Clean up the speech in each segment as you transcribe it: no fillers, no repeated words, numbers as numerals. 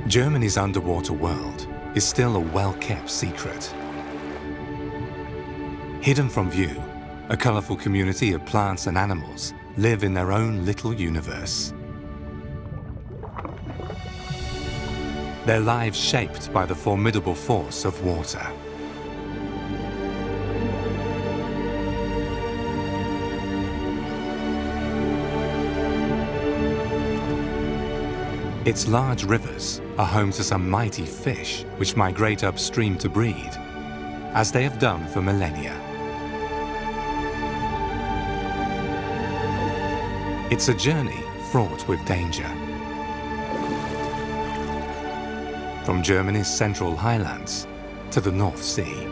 Germany's underwater world is still a well-kept secret. Hidden from view, a colourful community of plants and animals live in their own little universe. Their lives shaped by the formidable force of water. Its large rivers are home to some mighty fish which migrate upstream to breed, as they have done for millennia. It's a journey fraught with danger. From Germany's central highlands to the North Sea.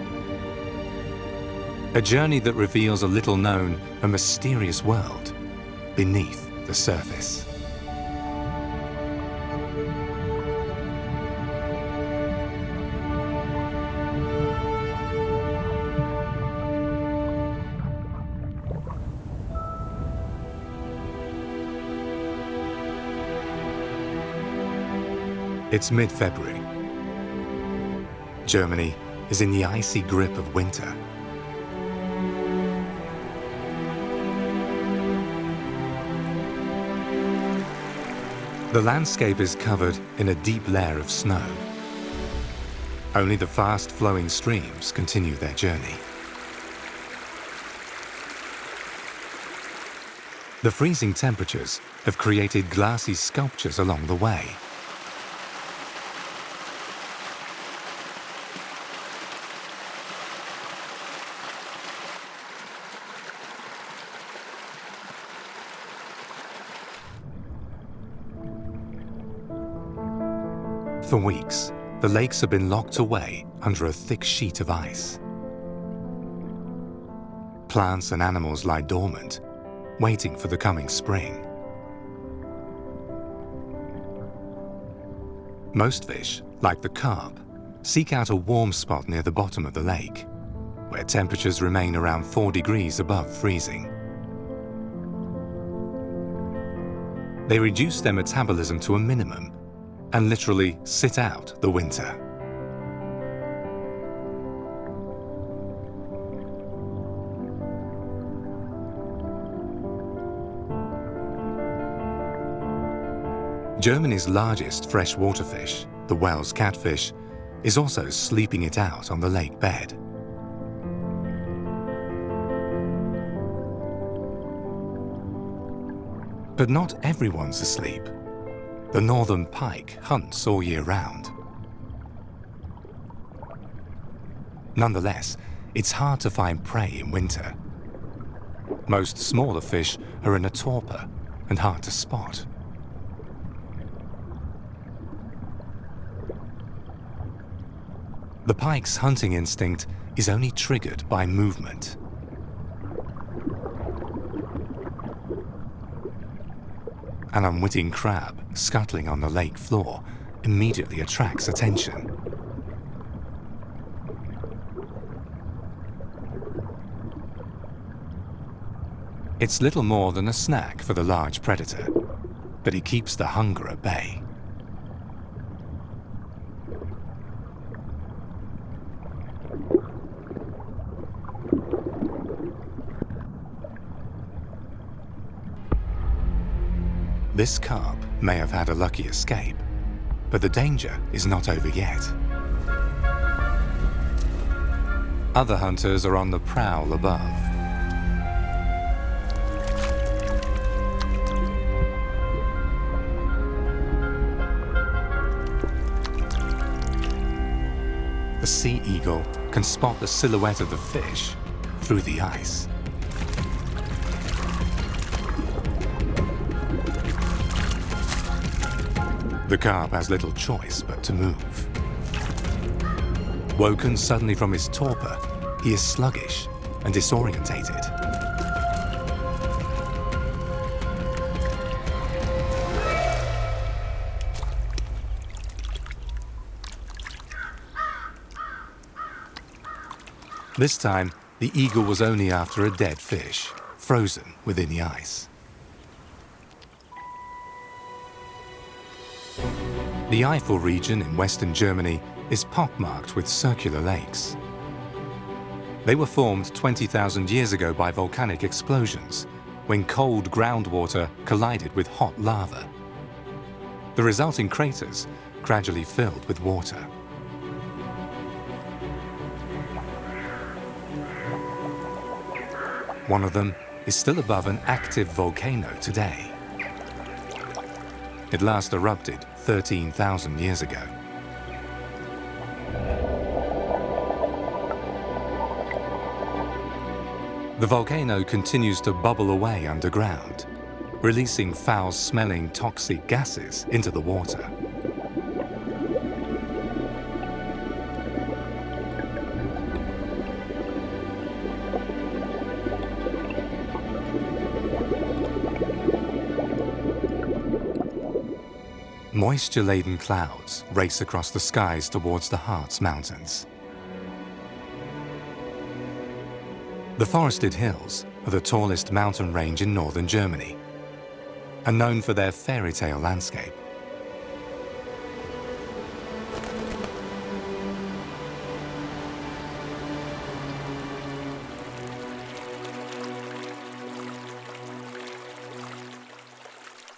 A journey that reveals a little-known and mysterious world beneath the surface. It's mid-February. Germany is in the icy grip of winter. The landscape is covered in a deep layer of snow. Only the fast-flowing streams continue their journey. The freezing temperatures have created glassy sculptures along the way. For weeks, the lakes have been locked away under a thick sheet of ice. Plants and animals lie dormant, waiting for the coming spring. Most fish, like the carp, seek out a warm spot near the bottom of the lake, where temperatures remain around 4 degrees above freezing. They reduce their metabolism to a minimum and literally sit out the winter. Germany's largest freshwater fish, the Wels catfish, is also sleeping it out on the lake bed. But not everyone's asleep. The northern pike hunts all year round. Nonetheless, it's hard to find prey in winter. Most smaller fish are in a torpor and hard to spot. The pike's hunting instinct is only triggered by movement. An unwitting crab scuttling on the lake floor immediately attracts attention. It's little more than a snack for the large predator, but it keeps the hunger at bay. This carp may have had a lucky escape, but the danger is not over yet. Other hunters are on the prowl above. The sea eagle can spot the silhouette of the fish through the ice. The carp has little choice but to move. Woken suddenly from his torpor, he is sluggish and disorientated. This time, the eagle was only after a dead fish, frozen within the ice. The Eifel region in western Germany is pockmarked with circular lakes. They were formed 20,000 years ago by volcanic explosions, when cold groundwater collided with hot lava. The resulting craters gradually filled with water. One of them is still above an active volcano today. It last erupted 13,000 years ago. The volcano continues to bubble away underground, releasing foul-smelling toxic gases into the water. Moisture-laden clouds race across the skies towards the Harz Mountains. The forested hills are the tallest mountain range in northern Germany and known for their fairy tale landscape.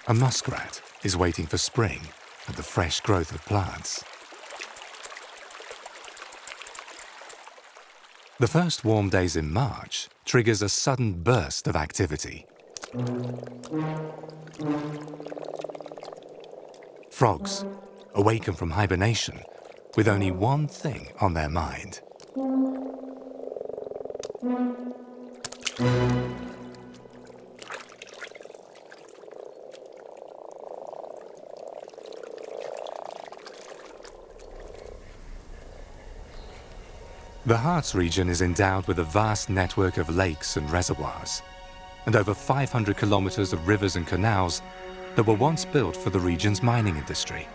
A muskrat is waiting for spring and the fresh growth of plants. The first warm days in March triggers a sudden burst of activity. Frogs awaken from hibernation with only one thing on their mind. The Harz region is endowed with a vast network of lakes and reservoirs, and over 500 kilometers of rivers and canals that were once built for the region's mining industry.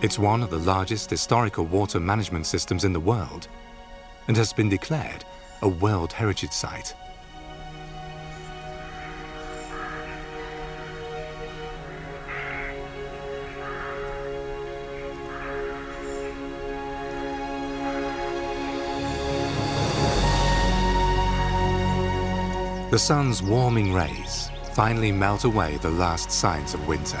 It's one of the largest historical water management systems in the world and has been declared a World Heritage Site. The sun's warming rays finally melt away the last signs of winter.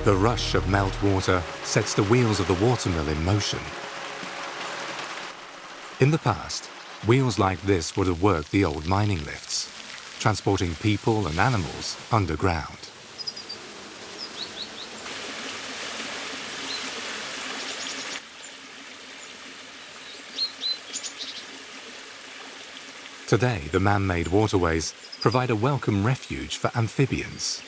The rush of meltwater sets the wheels of the watermill in motion. In the past, wheels like this would have worked the old mining lifts, transporting people and animals underground. Today, the man-made waterways provide a welcome refuge for amphibians.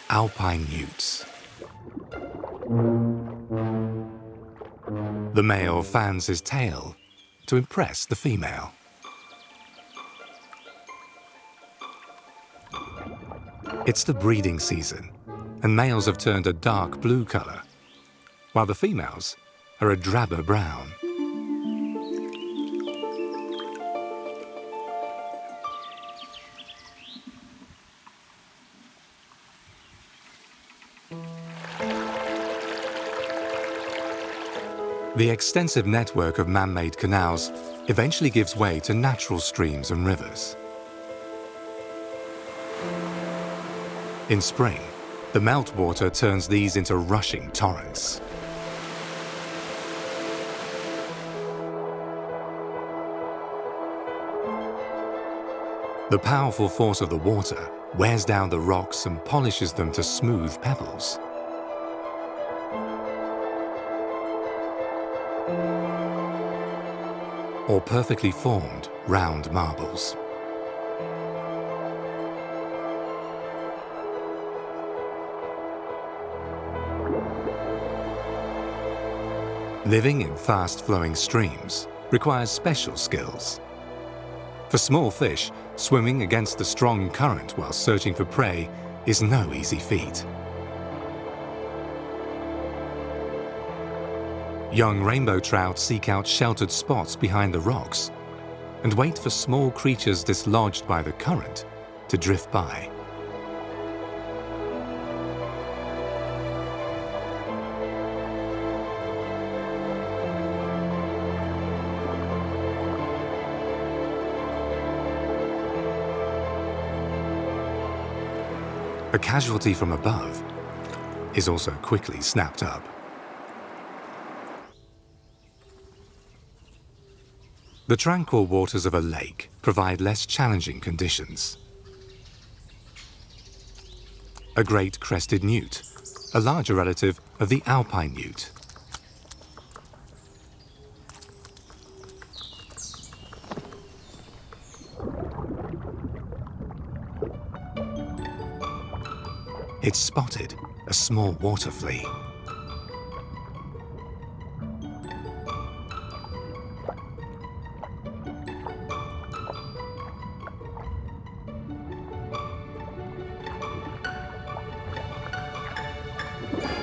Alpine newts. The male fans his tail to impress the female. It's the breeding season, and males have turned a dark blue color, while the females are a drabber brown. The extensive network of man-made canals eventually gives way to natural streams and rivers. In spring, the meltwater turns these into rushing torrents. The powerful force of the water wears down the rocks and polishes them to smooth pebbles. Or perfectly formed round marbles. Living in fast-flowing streams requires special skills. For small fish, swimming against the strong current while searching for prey is no easy feat. Young rainbow trout seek out sheltered spots behind the rocks and wait for small creatures dislodged by the current to drift by. A casualty from above is also quickly snapped up. The tranquil waters of a lake provide less challenging conditions. A great crested newt, a larger relative of the alpine newt. It spotted a small water flea.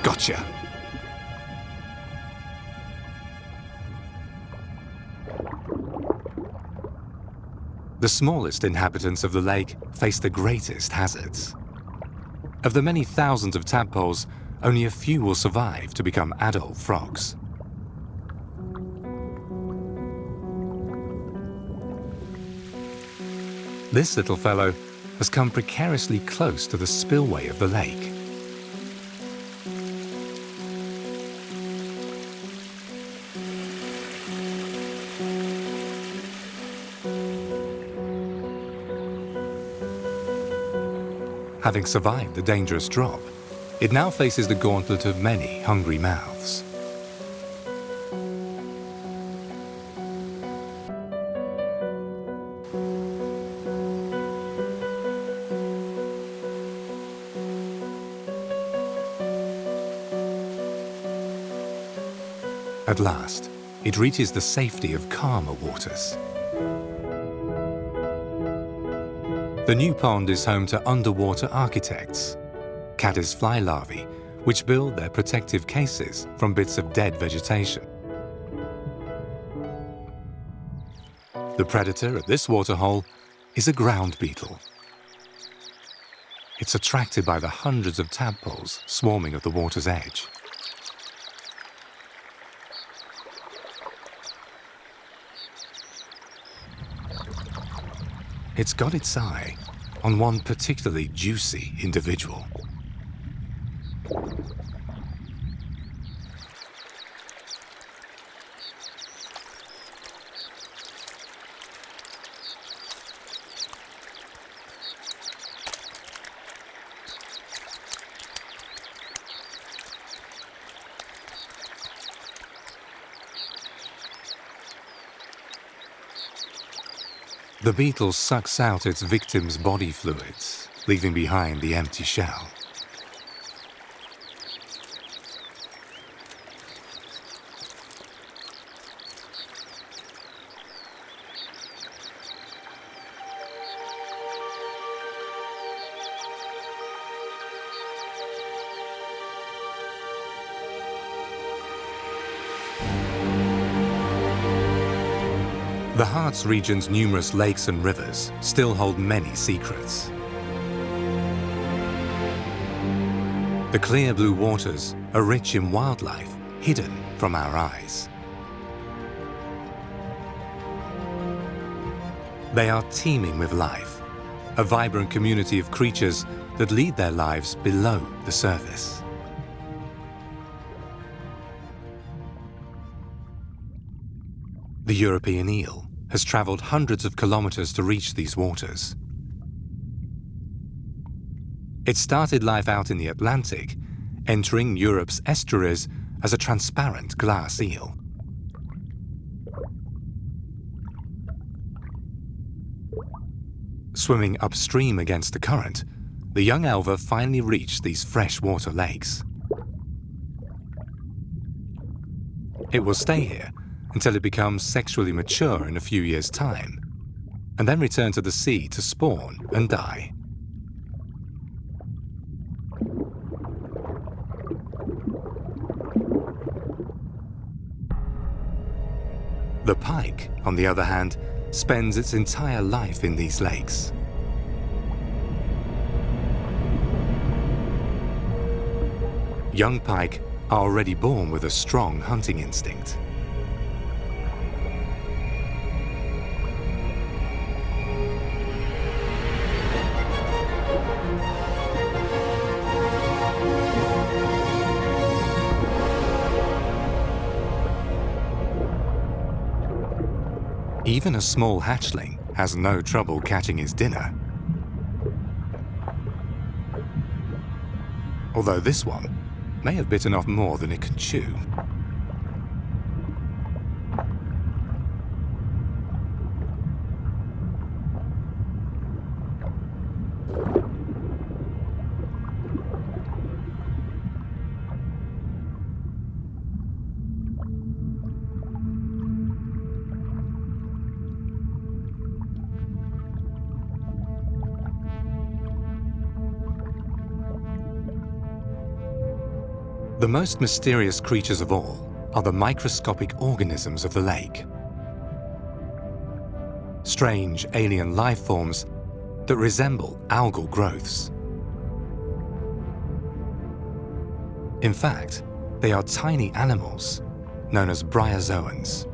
Gotcha! The smallest inhabitants of the lake face the greatest hazards. Of the many thousands of tadpoles, only a few will survive to become adult frogs. This little fellow has come precariously close to the spillway of the lake. Having survived the dangerous drop, it now faces the gauntlet of many hungry mouths. At last, it reaches the safety of calmer waters. The new pond is home to underwater architects, caddisfly larvae, which build their protective cases from bits of dead vegetation. The predator at this waterhole is a ground beetle. It's attracted by the hundreds of tadpoles swarming at the water's edge. It's got its eye on one particularly juicy individual. The beetle sucks out its victim's body fluids, leaving behind the empty shell. The Harz region's numerous lakes and rivers still hold many secrets. The clear blue waters are rich in wildlife hidden from our eyes. They are teeming with life, a vibrant community of creatures that lead their lives below the surface. The European eel has traveled hundreds of kilometers to reach these waters. It started life out in the Atlantic, entering Europe's estuaries as a transparent glass eel. Swimming upstream against the current, the young Elbe finally reached these freshwater lakes. It will stay here until it becomes sexually mature in a few years' time, and then return to the sea to spawn and die. The pike, on the other hand, spends its entire life in these lakes. Young pike are already born with a strong hunting instinct. Even a small hatchling has no trouble catching his dinner. Although this one may have bitten off more than it can chew. The most mysterious creatures of all are the microscopic organisms of the lake. Strange alien life forms that resemble algal growths. In fact, they are tiny animals known as bryozoans.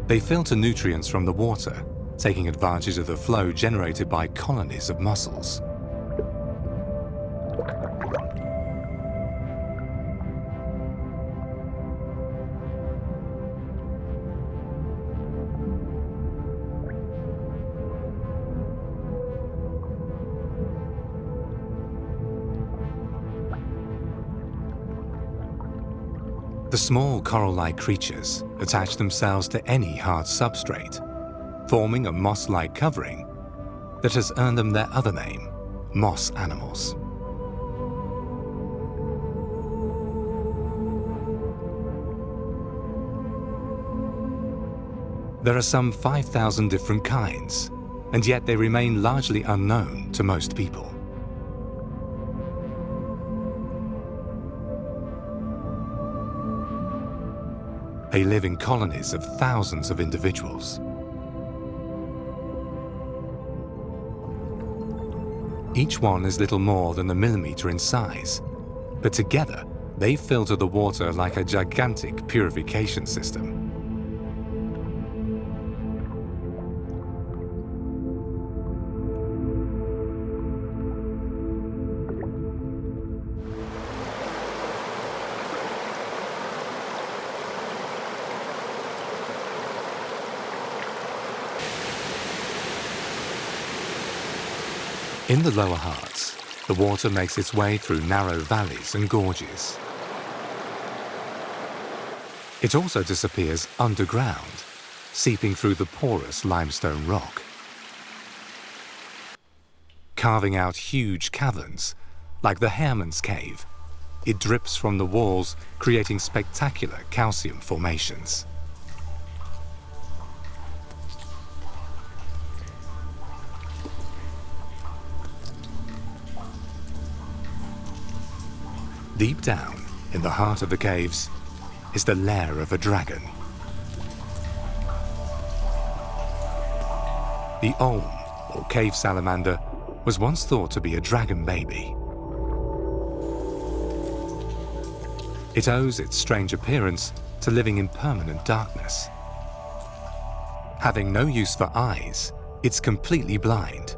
They filter nutrients from the water, taking advantage of the flow generated by colonies of mussels. The small coral-like creatures attach themselves to any hard substrate, forming a moss-like covering that has earned them their other name, moss animals. There are some 5,000 different kinds, and yet they remain largely unknown to most people. They live in colonies of thousands of individuals. Each one is little more than a millimeter in size, but together they filter the water like a gigantic purification system. In the lower Harz, the water makes its way through narrow valleys and gorges. It also disappears underground, seeping through the porous limestone rock. Carving out huge caverns, like the Hairman's Cave, it drips from the walls, creating spectacular calcium formations. Deep down, in the heart of the caves, is the lair of a dragon. The Olm, or cave salamander, was once thought to be a dragon baby. It owes its strange appearance to living in permanent darkness. Having no use for eyes, it's completely blind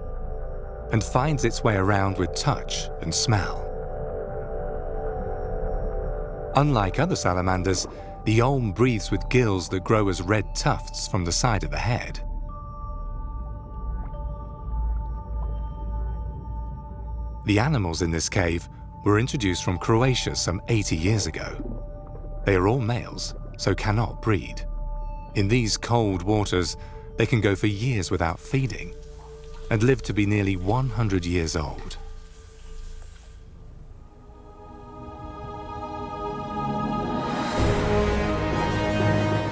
and finds its way around with touch and smell. Unlike other salamanders, the olm breathes with gills that grow as red tufts from the side of the head. The animals in this cave were introduced from Croatia some 80 years ago. They are all males, so cannot breed. In these cold waters, they can go for years without feeding and live to be nearly 100 years old.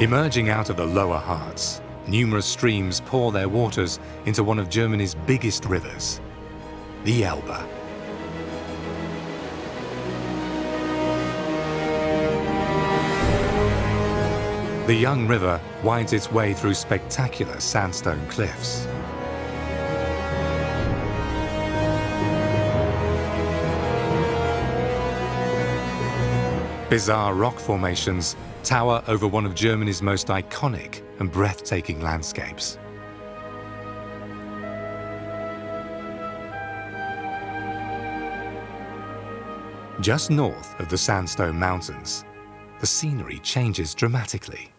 Emerging out of the lower Harz, numerous streams pour their waters into one of Germany's biggest rivers, the Elbe. The young river winds its way through spectacular sandstone cliffs. Bizarre rock formations tower over one of Germany's most iconic and breathtaking landscapes. Just north of the Sandstone Mountains, the scenery changes dramatically.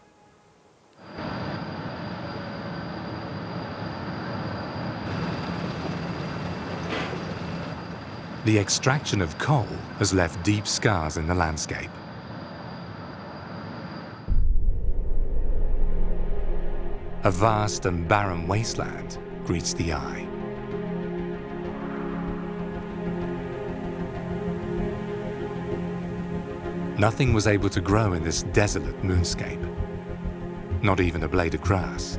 The extraction of coal has left deep scars in the landscape. A vast and barren wasteland greets the eye. Nothing was able to grow in this desolate moonscape, not even a blade of grass.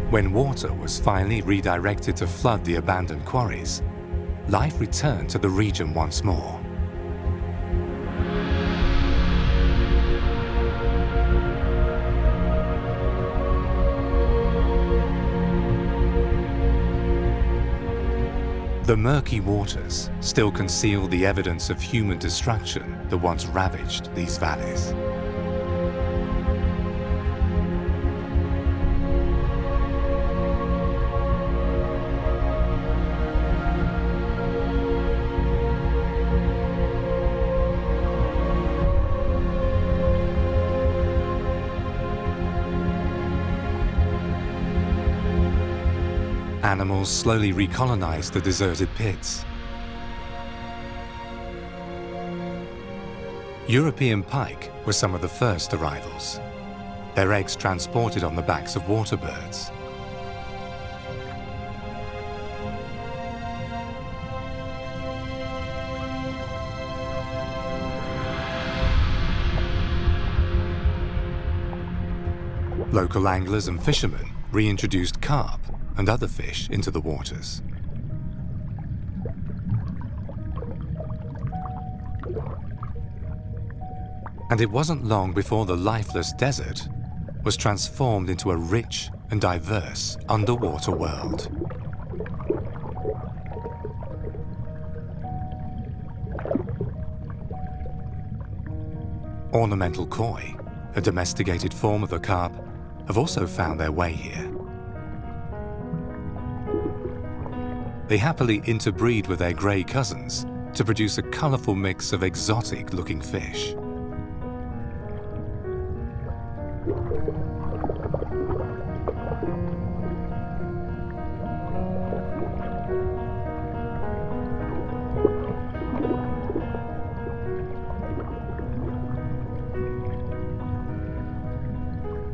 When water was finally redirected to flood the abandoned quarries, life returned to the region once more. The murky waters still conceal the evidence of human destruction that once ravaged these valleys. Animals slowly recolonized the deserted pits. European pike were some of the first arrivals, their eggs transported on the backs of water birds. Local anglers and fishermen reintroduced carp and other fish into the waters. And it wasn't long before the lifeless desert was transformed into a rich and diverse underwater world. Ornamental koi, a domesticated form of the carp, have also found their way here. They happily interbreed with their grey cousins to produce a colourful mix of exotic-looking fish.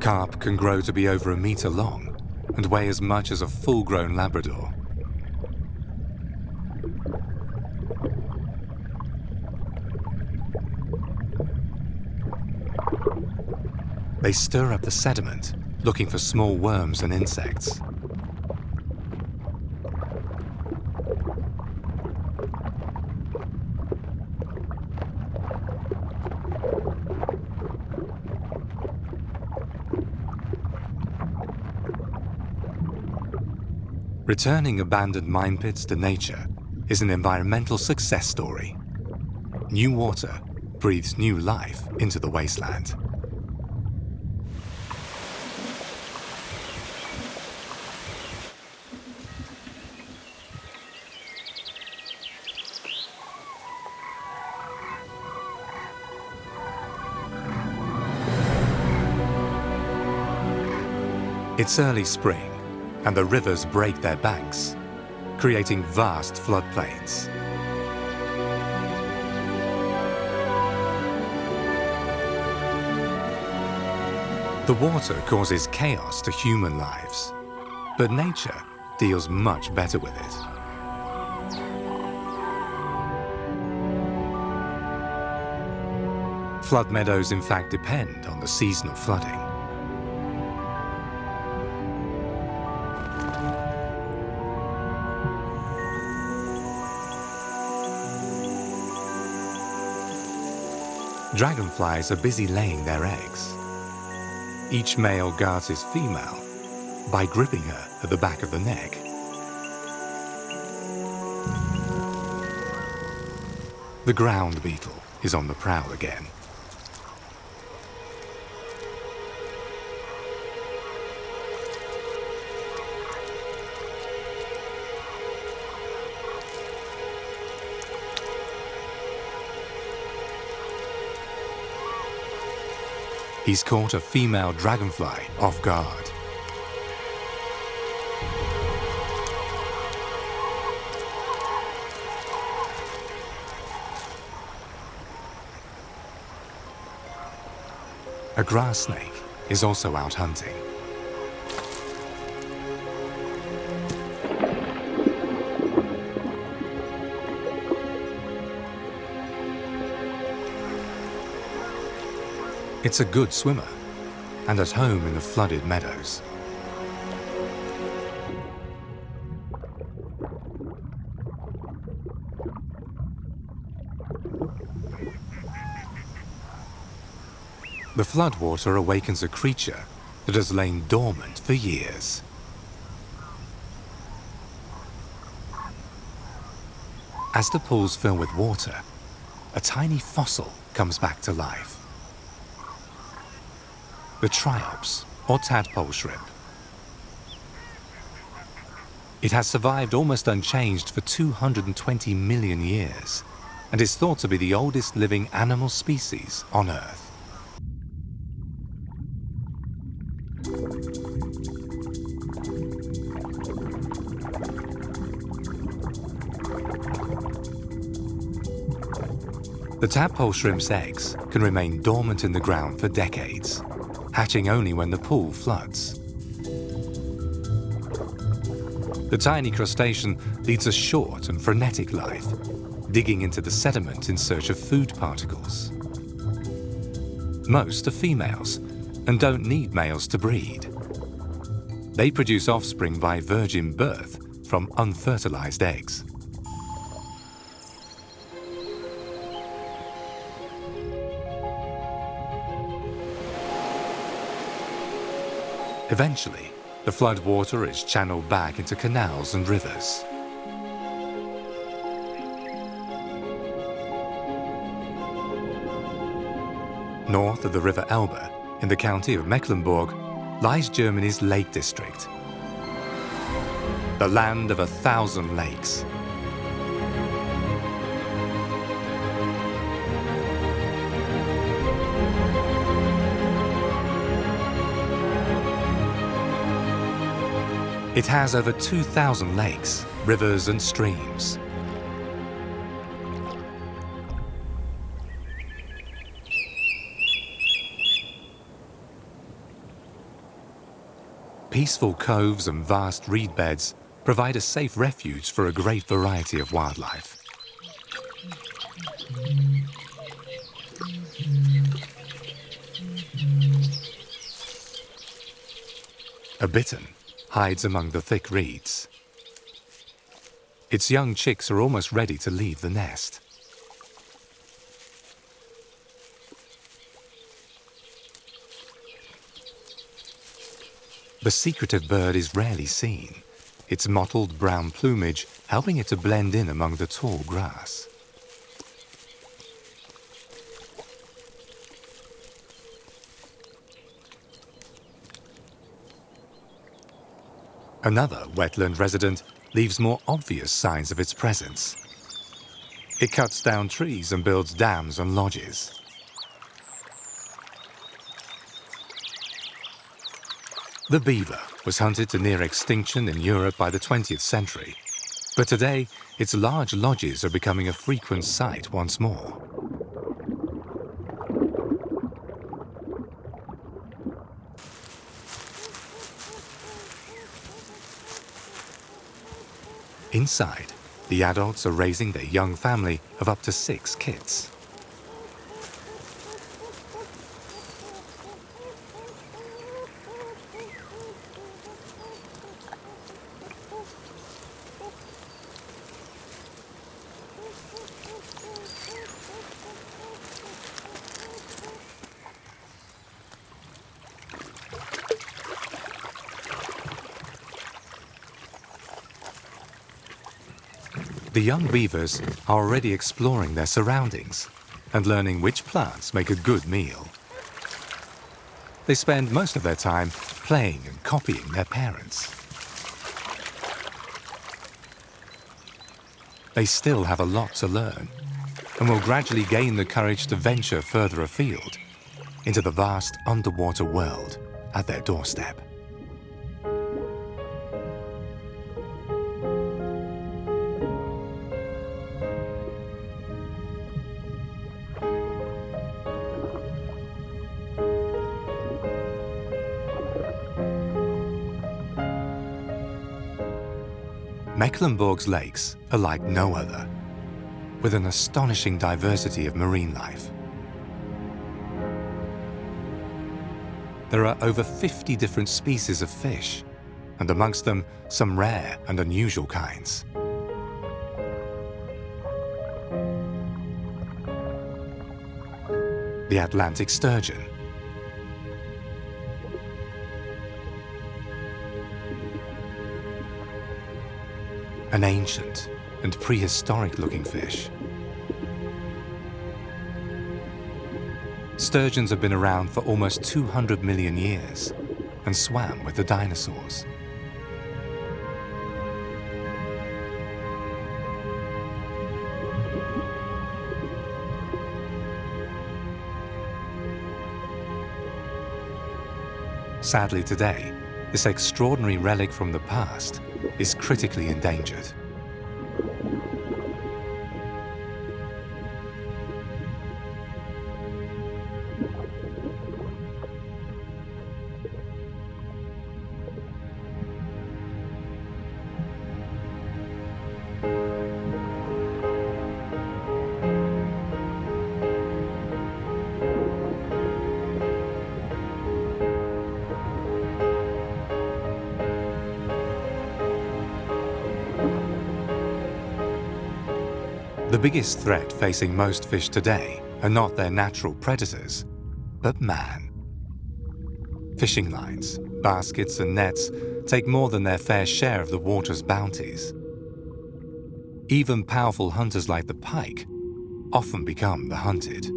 Carp can grow to be over 1 metre long and weigh as much as a full-grown Labrador. They stir up the sediment, looking for small worms and insects. Returning abandoned mine pits to nature is an environmental success story. New water breathes new life into the wasteland. It's early spring, and the rivers break their banks, creating vast floodplains. The water causes chaos to human lives, but nature deals much better with it. Flood meadows in fact depend on the seasonal flooding. Dragonflies are busy laying their eggs. Each male guards his female by gripping her at the back of the neck. The ground beetle is on the prowl again. He's caught a female dragonfly off guard. A grass snake is also out hunting. It's a good swimmer and at home in the flooded meadows. The floodwater awakens a creature that has lain dormant for years. As the pools fill with water, a tiny fossil comes back to life. The triops, or tadpole shrimp. It has survived almost unchanged for 220 million years and is thought to be the oldest living animal species on Earth. The tadpole shrimp's eggs can remain dormant in the ground for decades, hatching only when the pool floods. The tiny crustacean leads a short and frenetic life, digging into the sediment in search of food particles. Most are females and don't need males to breed. They produce offspring by virgin birth from unfertilized eggs. Eventually, the flood water is channeled back into canals and rivers. North of the river Elbe, in the county of Mecklenburg, lies Germany's Lake District, the land of 1,000 lakes. It has over 2,000 lakes, rivers and streams. Peaceful coves and vast reed beds provide a safe refuge for a great variety of wildlife. A bittern hides among the thick reeds. Its young chicks are almost ready to leave the nest. The secretive bird is rarely seen, its mottled brown plumage helping it to blend in among the tall grass. Another wetland resident leaves more obvious signs of its presence. It cuts down trees and builds dams and lodges. The beaver was hunted to near extinction in Europe by the 20th century, but today its large lodges are becoming a frequent sight once more. Inside, the adults are raising their young family of up to 6 kits. The young beavers are already exploring their surroundings and learning which plants make a good meal. They spend most of their time playing and copying their parents. They still have a lot to learn and will gradually gain the courage to venture further afield into the vast underwater world at their doorstep. Mecklenburg's lakes are like no other, with an astonishing diversity of marine life. There are over 50 different species of fish, and amongst them, some rare and unusual kinds. The Atlantic sturgeon, an ancient and prehistoric-looking fish. Sturgeons have been around for almost 200 million years and swam with the dinosaurs. Sadly today, this extraordinary relic from the past is critically endangered. The biggest threat facing most fish today are not their natural predators, but man. Fishing lines, baskets and nets take more than their fair share of the water's bounties. Even powerful hunters like the pike often become the hunted.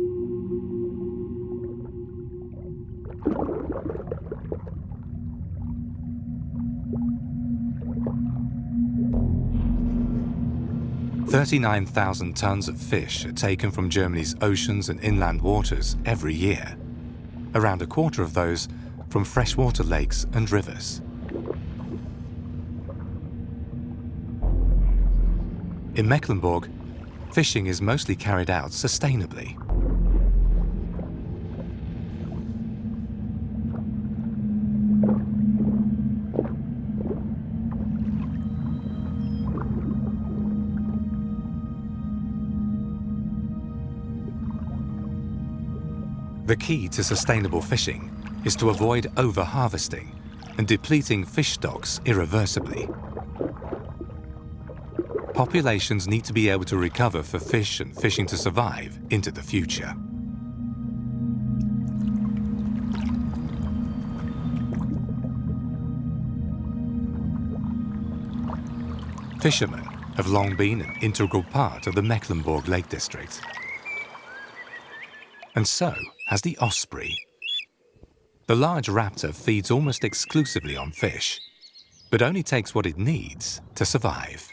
"39,000 tons of fish are taken from Germany's oceans and inland waters every year, around a quarter of those from freshwater lakes and rivers. In Mecklenburg, fishing is mostly carried out sustainably. The key to sustainable fishing is to avoid over-harvesting and depleting fish stocks irreversibly. Populations need to be able to recover for fish and fishing to survive into the future. Fishermen have long been an integral part of the Mecklenburg Lake District. And so has the osprey. The large raptor feeds almost exclusively on fish, but only takes what it needs to survive.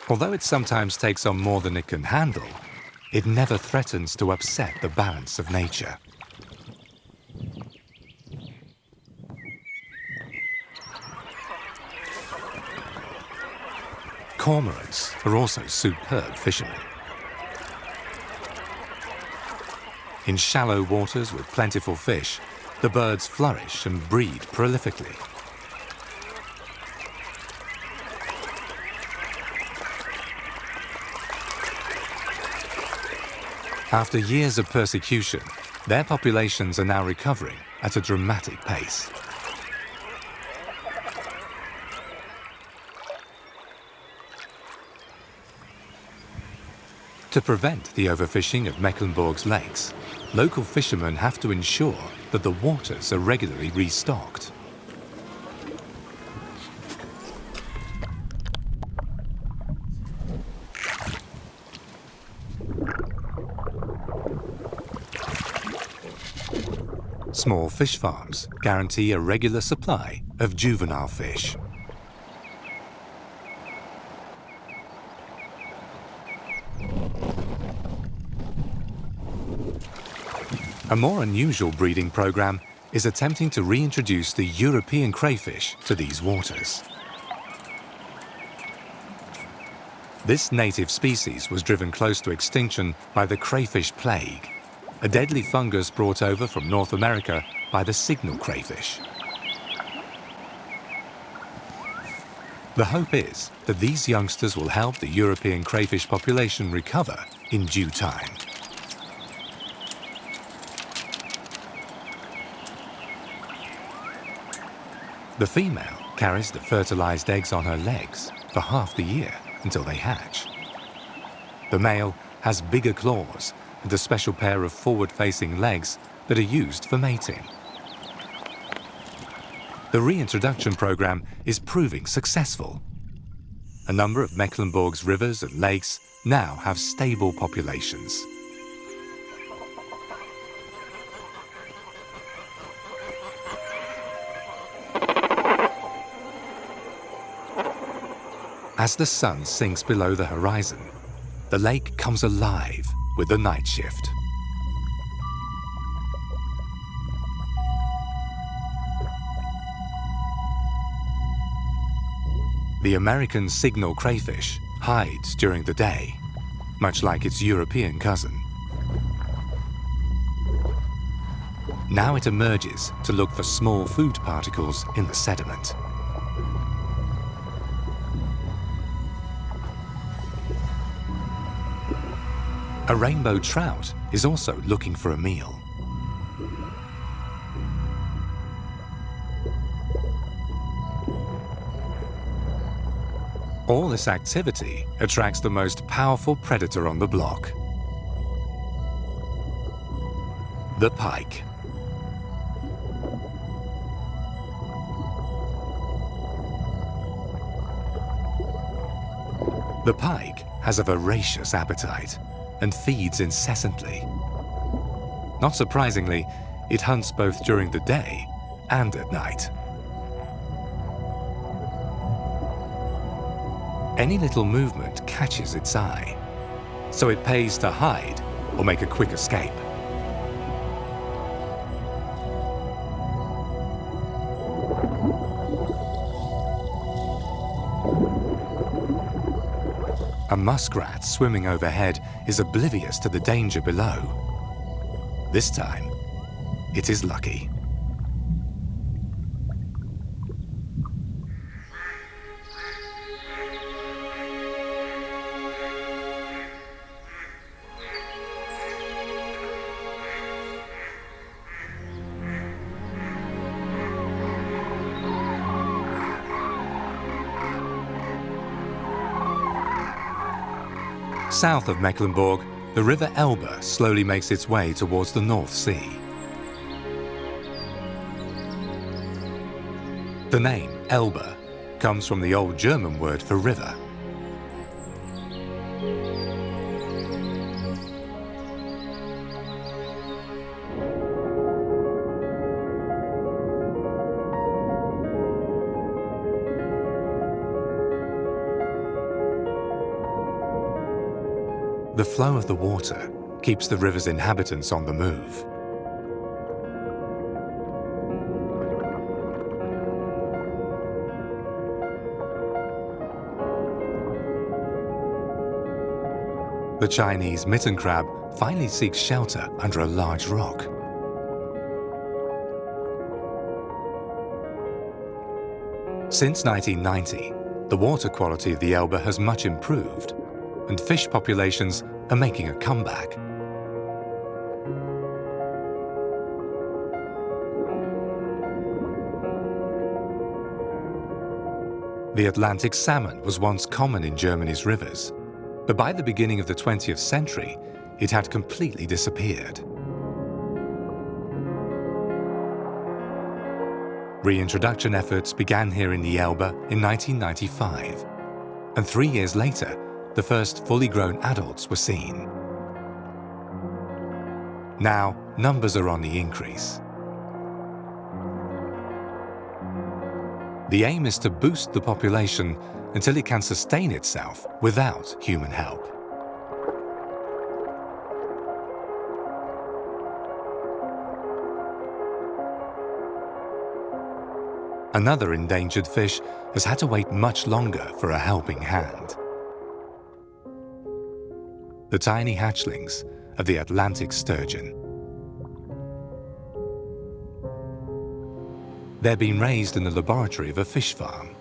Although it sometimes takes on more than it can handle, it never threatens to upset the balance of nature. Cormorants are also superb fishermen. In shallow waters with plentiful fish, the birds flourish and breed prolifically. After years of persecution, their populations are now recovering at a dramatic pace. To prevent the overfishing of Mecklenburg's lakes, local fishermen have to ensure that the waters are regularly restocked. Small fish farms guarantee a regular supply of juvenile fish. A more unusual breeding program is attempting to reintroduce the European crayfish to these waters. This native species was driven close to extinction by the crayfish plague, a deadly fungus brought over from North America by the signal crayfish. The hope is that these youngsters will help the European crayfish population recover in due time. The female carries the fertilized eggs on her legs for half the year until they hatch. The male has bigger claws and a special pair of forward-facing legs that are used for mating. The reintroduction program is proving successful. A number of Mecklenburg's rivers and lakes now have stable populations. As the sun sinks below the horizon, the lake comes alive with the night shift. The American signal crayfish hides during the day, much like its European cousin. Now it emerges to look for small food particles in the sediment. A rainbow trout is also looking for a meal. All this activity attracts the most powerful predator on the block, the pike. The pike has a voracious appetite and feeds incessantly. Not surprisingly, it hunts both during the day and at night. Any little movement catches its eye, so it pays to hide or make a quick escape. A muskrat swimming overhead is oblivious to the danger below. This time, it is lucky. South of Mecklenburg, the river Elbe slowly makes its way towards the North Sea. The name Elbe comes from the old German word for river. The flow of the water keeps the river's inhabitants on the move. The Chinese mitten crab finally seeks shelter under a large rock. Since 1990, the water quality of the Elbe has much improved, and fish populations are making a comeback. The Atlantic salmon was once common in Germany's rivers, But by the beginning of the 20th century, it had completely disappeared. Reintroduction efforts began here in the Elbe in 1995, and 3 years later, the first fully grown adults were seen. Now, numbers are on the increase. The aim is to boost the population until it can sustain itself without human help. Another endangered fish has had to wait much longer for a helping hand. The tiny hatchlings of the Atlantic sturgeon. They're being raised in the laboratory of a fish farm.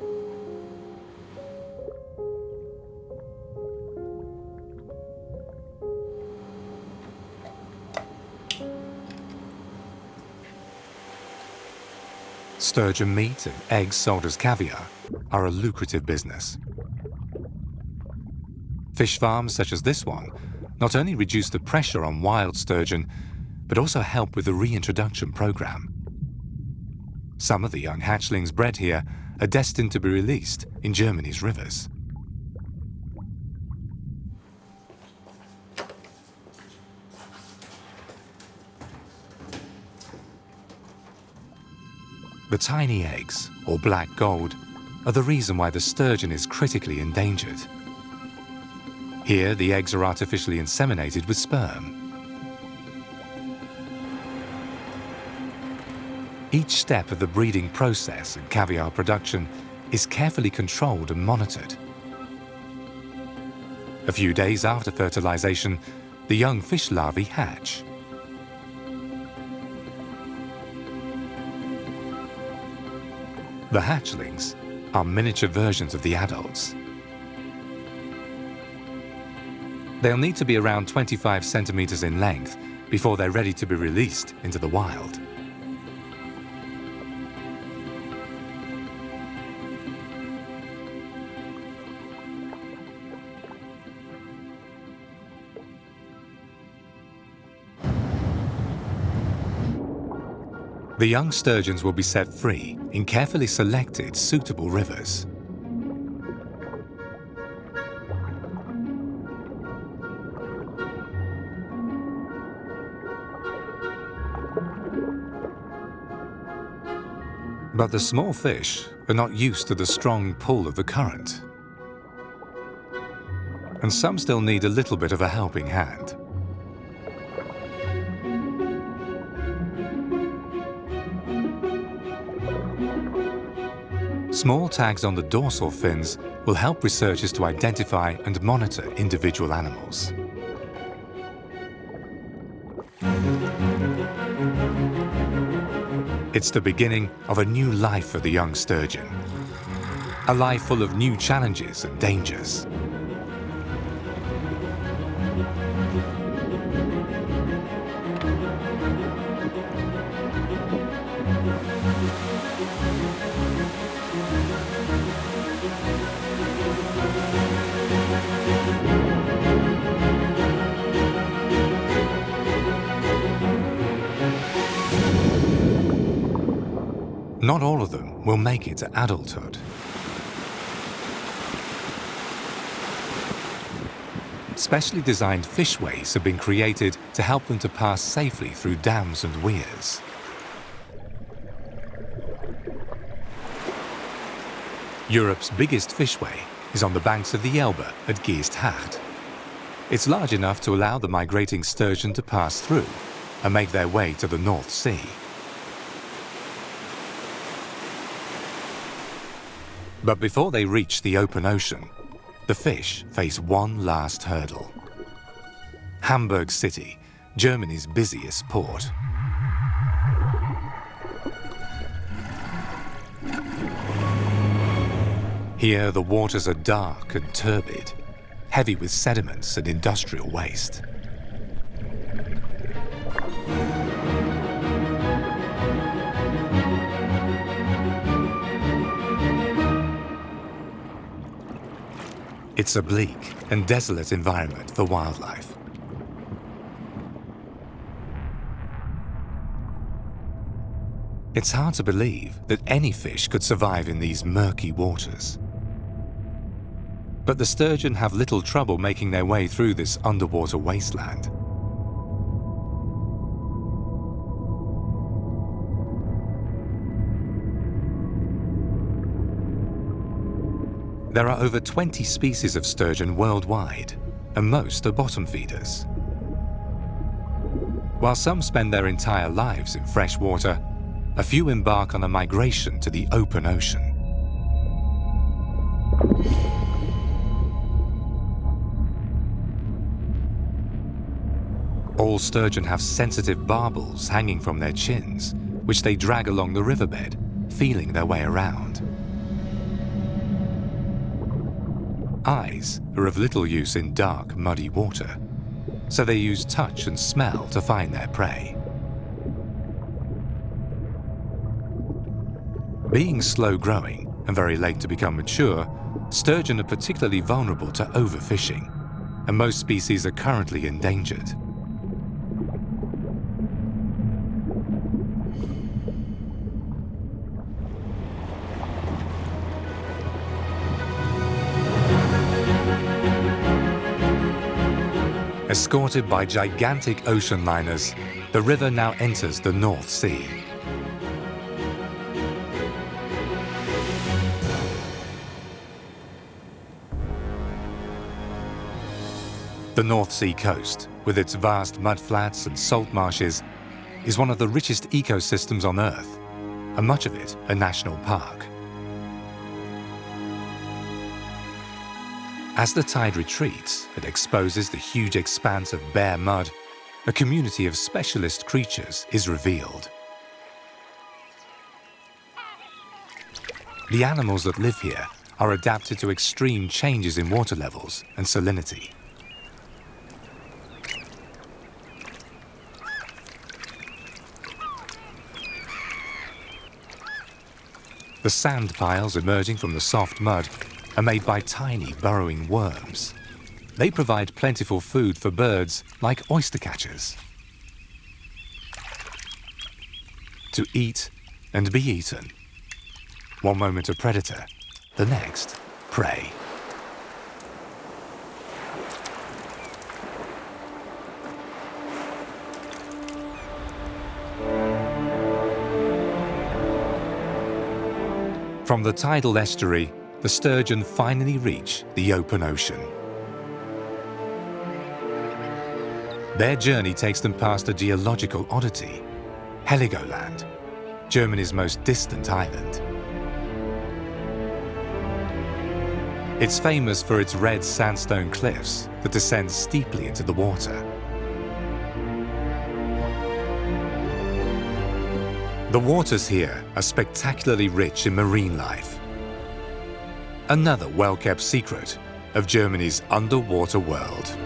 Sturgeon meat and eggs sold as caviar are a lucrative business. Fish farms such as this one not only reduce the pressure on wild sturgeon, but also help with the reintroduction program. Some of the young hatchlings bred here are destined to be released in Germany's rivers. The tiny eggs, or black gold, are the reason why the sturgeon is critically endangered. Here, the eggs are artificially inseminated with sperm. Each step of the breeding process and caviar production is carefully controlled and monitored. A few days after fertilization, the young fish larvae hatch. The hatchlings are miniature versions of the adults. They'll need to be around 25 centimeters in length before they're ready to be released into the wild. The young sturgeons will be set free in carefully selected, suitable rivers. But the small fish are not used to the strong pull of the current. And some still need a little bit of a helping hand. Small tags on the dorsal fins will help researchers to identify and monitor individual animals. It's the beginning of a new life for the young sturgeon. A life full of new challenges and dangers. Not all of them will make it to adulthood. Specially designed fishways have been created to help them to pass safely through dams and weirs. Europe's biggest fishway is on the banks of the Elbe at Get.factual. It's large enough to allow the migrating sturgeon to pass through and make their way to the North Sea. But before they reach the open ocean, the fish face one last hurdle. Hamburg city, Germany's busiest port. Here the waters are dark and turbid, heavy with sediments and industrial waste. It's a bleak and desolate environment for wildlife. It's hard to believe that any fish could survive in these murky waters. But the sturgeon have little trouble making their way through this underwater wasteland. There are over 20 species of sturgeon worldwide, and most are bottom feeders. While some spend their entire lives in fresh water, a few embark on a migration to the open ocean. All sturgeon have sensitive barbels hanging from their chins, which they drag along the riverbed, feeling their way around. Eyes are of little use in dark, muddy water, so they use touch and smell to find their prey. Being slow-growing and very late to become mature, sturgeon are particularly vulnerable to overfishing, and most species are currently endangered. Escorted by gigantic ocean liners, the river now enters the North Sea. The North Sea coast, with its vast mudflats and salt marshes, is one of the richest ecosystems on Earth, and much of it a national park. As the tide retreats and exposes the huge expanse of bare mud, a community of specialist creatures is revealed. The animals that live here are adapted to extreme changes in water levels and salinity. The sand piles emerging from the soft mud are made by tiny burrowing worms. They provide plentiful food for birds like oyster catchers. To eat and be eaten. One moment a predator, the next prey. From the tidal estuary, the sturgeon finally reach the open ocean. Their journey takes them past a geological oddity, Helgoland, Germany's most distant island. It's famous for its red sandstone cliffs that descend steeply into the water. The waters here are spectacularly rich in marine life. Another well-kept secret of Germany's underwater world.